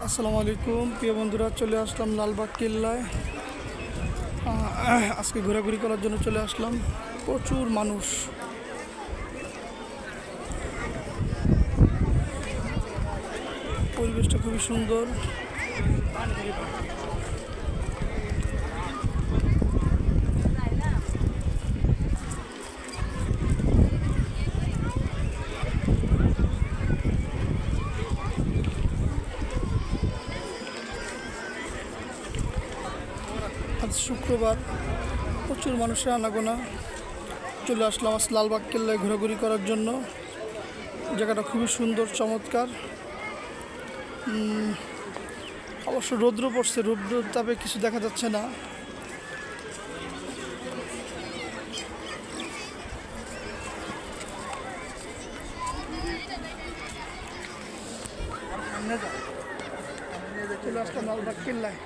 আসসালামু আলাইকুম প্রিয় বন্ধুরা, চলে আসলাম লালবাগ কেল্লায়। আজকে ঘোরাঘুরি করার জন্য চলে আসলাম। প্রচুর মানুষ, পরিবেশটা খুবই সুন্দর। আজ শুক্রবার, প্রচুর মানুষের আনাগোনা। চলে আসলাম আজ লালবাগ কেল্লায় ঘোরাঘুরি করার জন্য। জায়গাটা খুবই সুন্দর, চমৎকার। অবশ্য রৌদ্র পড়ছে, রৌদ্র তাপে কিছু দেখা যাচ্ছে না। চলে আসলাম লালবাগ কেল্লায়।